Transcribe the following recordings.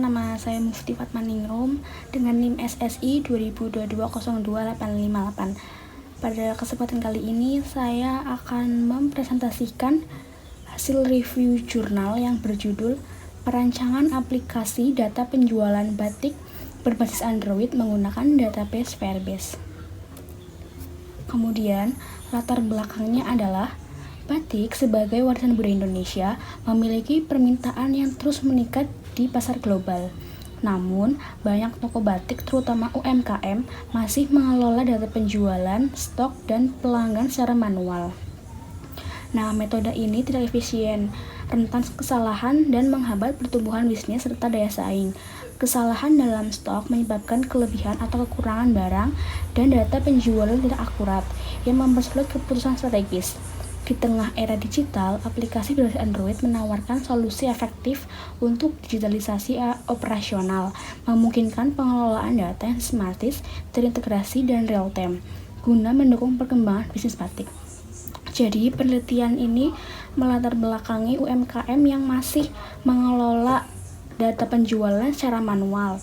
nama saya Mufti Fatmaningrum dengan NIM SSI 2022022858. Pada kesempatan kali ini saya akan mempresentasikan hasil review jurnal yang berjudul Perancangan Aplikasi Data Penjualan Batik Berbasis Android Menggunakan Database Firebase. Kemudian, latar belakangnya adalah batik sebagai warisan budaya Indonesia memiliki permintaan yang terus meningkat di pasar global. Namun, banyak toko batik, terutama UMKM, masih mengelola data penjualan, stok, dan pelanggan secara manual. Nah, metode ini tidak efisien, rentan kesalahan, dan menghambat pertumbuhan bisnis serta daya saing. Kesalahan dalam stok menyebabkan kelebihan atau kekurangan barang dan data penjualan tidak akurat, yang mempersulit keputusan strategis. Di tengah era digital, aplikasi berbasis Android menawarkan solusi efektif untuk digitalisasi operasional, memungkinkan pengelolaan data yang sistematis, terintegrasi, dan real-time, guna mendukung perkembangan bisnis batik. Jadi, penelitian ini melatar belakangi UMKM yang masih mengelola data penjualan secara manual.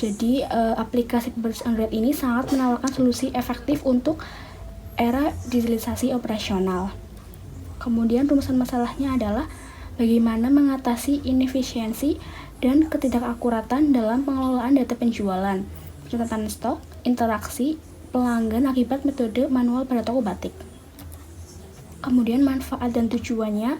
Jadi, aplikasi berbasis Android ini sangat menawarkan solusi efektif untuk era digitalisasi operasional. Kemudian rumusan masalahnya adalah bagaimana mengatasi inefisiensi dan ketidakakuratan dalam pengelolaan data penjualan, pencatatan stok, interaksi pelanggan akibat metode manual pada toko batik. Kemudian manfaat dan tujuannya.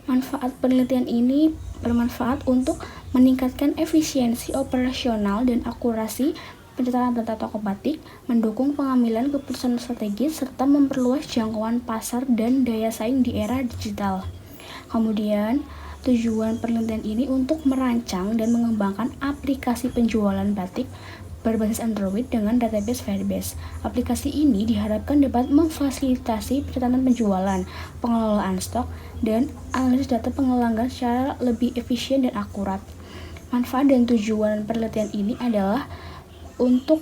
Manfaat penelitian ini bermanfaat untuk meningkatkan efisiensi operasional dan akurasi pencatatan data toko batik, mendukung pengambilan keputusan strategis, serta memperluas jangkauan pasar dan daya saing di era digital. Kemudian, tujuan penelitian ini untuk merancang dan mengembangkan aplikasi penjualan batik berbasis Android dengan database Firebase. Aplikasi ini diharapkan dapat memfasilitasi pencatatan penjualan, pengelolaan stok, dan analisis data pelanggan secara lebih efisien dan akurat. Manfaat dan tujuan penelitian ini adalah untuk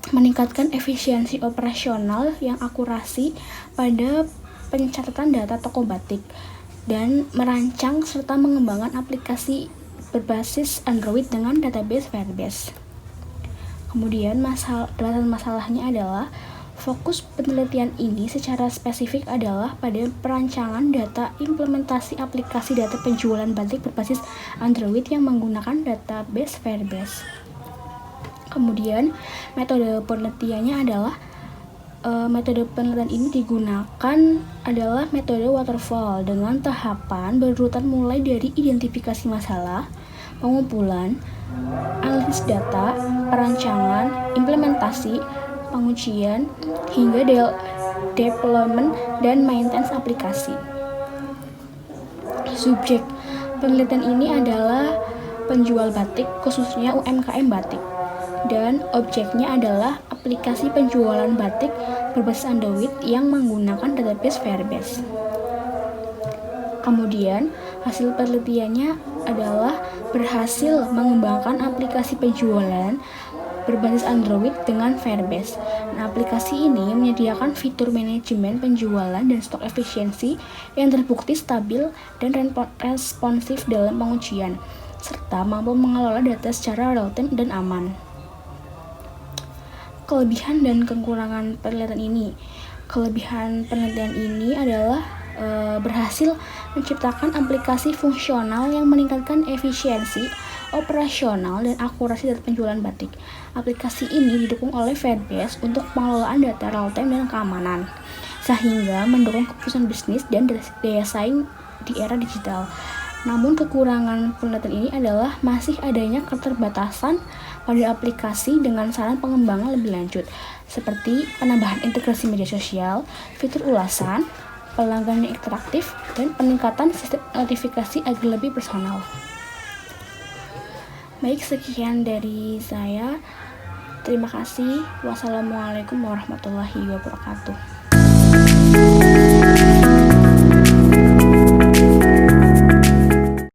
meningkatkan efisiensi operasional yang akurasi pada pencatatan data toko batik dan merancang serta mengembangkan aplikasi berbasis Android dengan database Firebase. Kemudian masalahnya adalah fokus penelitian ini secara spesifik adalah pada perancangan data implementasi aplikasi data penjualan batik berbasis Android yang menggunakan database Firebase. Kemudian metode penelitiannya adalah metode penelitian ini digunakan adalah metode waterfall dengan tahapan berurutan mulai dari identifikasi masalah, pengumpulan, analisis data, perancangan, implementasi, pengujian, hingga deployment dan maintenance aplikasi. Subjek penelitian ini adalah penjual batik, khususnya UMKM batik. Dan objeknya adalah aplikasi penjualan batik berbasis Android yang menggunakan database Firebase. Kemudian, hasil penelitiannya adalah berhasil mengembangkan aplikasi penjualan berbasis Android dengan Firebase. Nah, aplikasi ini menyediakan fitur manajemen penjualan dan stok efisiensi yang terbukti stabil dan responsif dalam pengujian, serta mampu mengelola data secara real-time dan aman. Kelebihan dan kekurangan penelitian ini. Kelebihan penelitian ini adalah berhasil menciptakan aplikasi fungsional yang meningkatkan efisiensi operasional dan akurasi data penjualan batik. Aplikasi ini didukung oleh Firebase untuk pengelolaan data real-time dan keamanan, sehingga mendukung keputusan bisnis dan daya saing di era digital. Namun kekurangan penelitian ini adalah masih adanya keterbatasan pada aplikasi dengan saran pengembangan lebih lanjut, seperti penambahan integrasi media sosial, fitur ulasan, pelanggan yang interaktif, dan peningkatan sistem notifikasi agar lebih personal. Baik, sekian dari saya. Terima kasih. Wassalamualaikum warahmatullahi wabarakatuh.